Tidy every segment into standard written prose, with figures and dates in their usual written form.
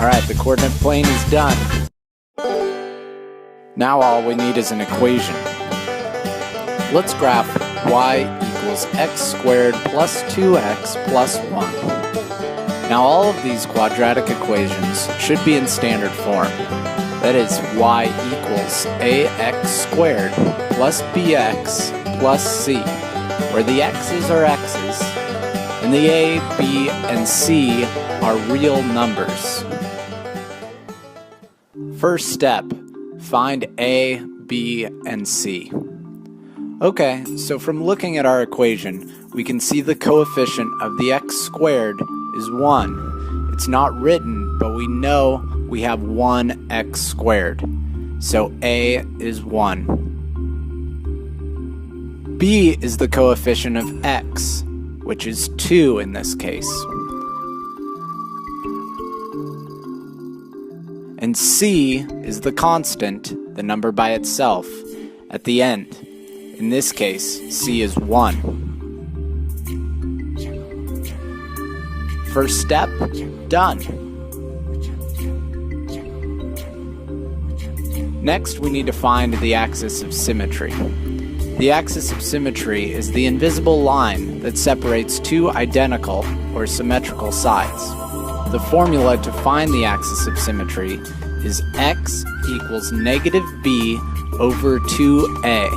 Alright, the coordinate plane is done. Now all we need is an equation. Let's graph y equals x squared plus 2x plus 1. Now all of these quadratic equations should be in standard form. That is, y equals ax squared plus bx plus c, where the x's are x's, and the a, b, and c are real numbers. First step, find a, b, and c. Okay, so from looking at our equation, we can see the coefficient of the x squared is 1. It's not written, but we know we have 1x squared. So a is 1. B is the coefficient of x, which is 2 in this case. And c is the constant, the number by itself, at the end. In this case, c is 1. First step, done. Next, we need to find the axis of symmetry. The axis of symmetry is the invisible line that separates two identical or symmetrical sides. The formula to find the axis of symmetry is x equals negative b over 2a.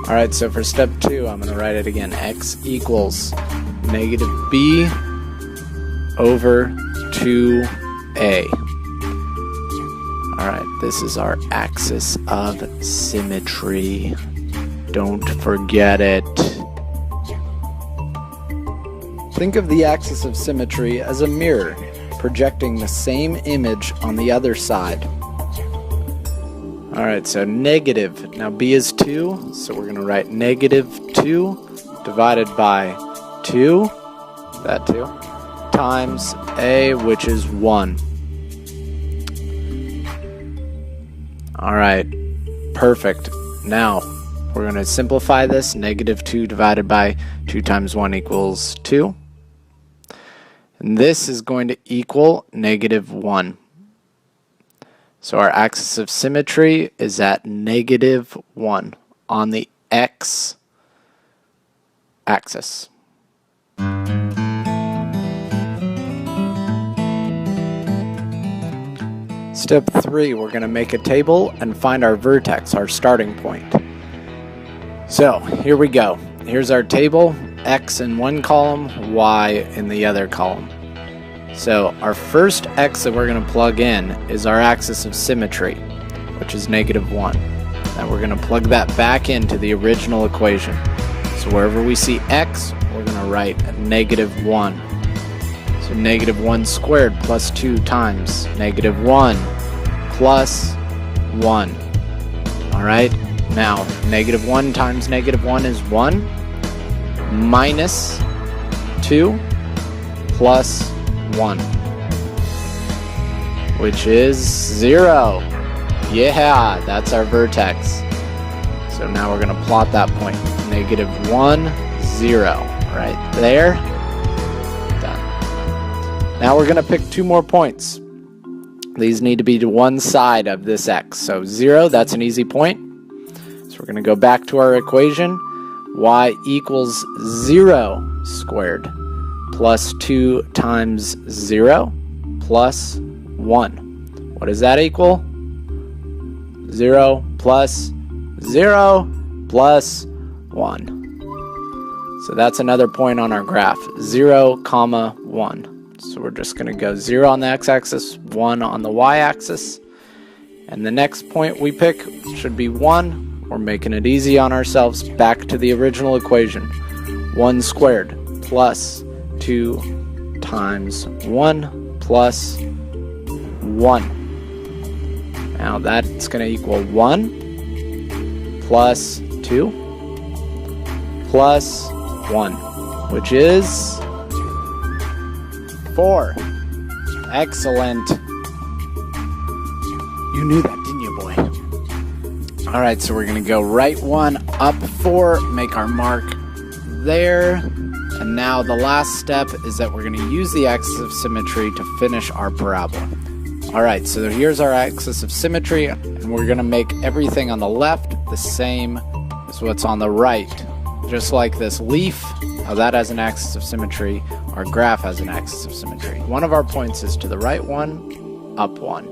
Alright, so for step 2, I'm going to write it again. X equals negative b over 2a. Alright, this is our axis of symmetry. Don't forget it. Think of the axis of symmetry as a mirror, projecting the same image on the other side. Alright, so negative. Now b is 2, so we're going to write negative 2 divided by 2, that 2, times a, which is 1. Alright, perfect. Now, we're going to simplify this. Negative 2 divided by 2 times 1 equals 2. And this is going to equal negative 1. So our axis of symmetry is at negative 1 on the x axis. Step 3, we're going to make a table and find our vertex, our starting point. So here we go. Here's our table, x in one column, y in the other column. So our first x that we're going to plug in is our axis of symmetry, which is negative 1. Now we're going to plug that back into the original equation. So wherever we see x, we're going to write negative 1. So negative 1 squared plus 2 times negative 1 plus 1. Alright, now negative 1 times negative 1 is 1 minus 2 plus 1, which is 0. Yeah, that's our vertex. So now we're going to plot that point. Negative 1, 0. Right there. Done. Now we're going to pick 2 more points. These need to be to one side of this x. So 0, that's an easy point. So we're going to go back to our equation. Y equals 0 squared plus 2 times 0 plus 1. What does that equal? 0 plus 0 plus 1. So that's another point on our graph. 0, 1. So we're just going to go 0 on the x-axis, 1 on the y-axis. And the next point we pick should be 1. We're making it easy on ourselves. Back to the original equation. 1 squared plus 2 times 1 plus 1. Now that's going to equal 1 plus 2 plus 1, which is 4. Excellent. You knew that, didn't you, boy? Alright, so we're going to go right 1, up 4, make our mark there. And now the last step is that we're going to use the axis of symmetry to finish our parabola. Alright, so here's our axis of symmetry, and we're going to make everything on the left the same as what's on the right. Just like this leaf, how that has an axis of symmetry, our graph has an axis of symmetry. One of our points is to the right one, up one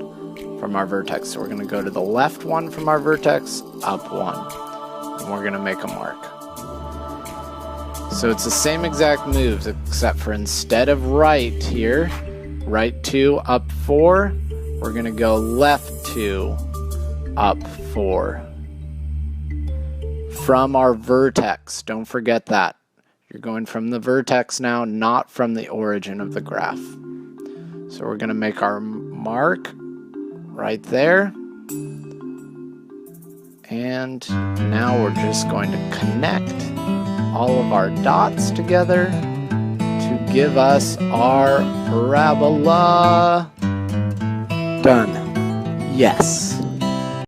from our vertex. So we're going to go to the left one from our vertex, up one, and we're going to make a mark. So it's the same exact moves, except for instead of right here, right 2, up 4, we're going to go left 2, up 4. From our vertex, don't forget that. You're going from the vertex now, not from the origin of the graph. So we're going to make our mark right there. And now we're just going to connect all of our dots together to give us our parabola. Done. Yes.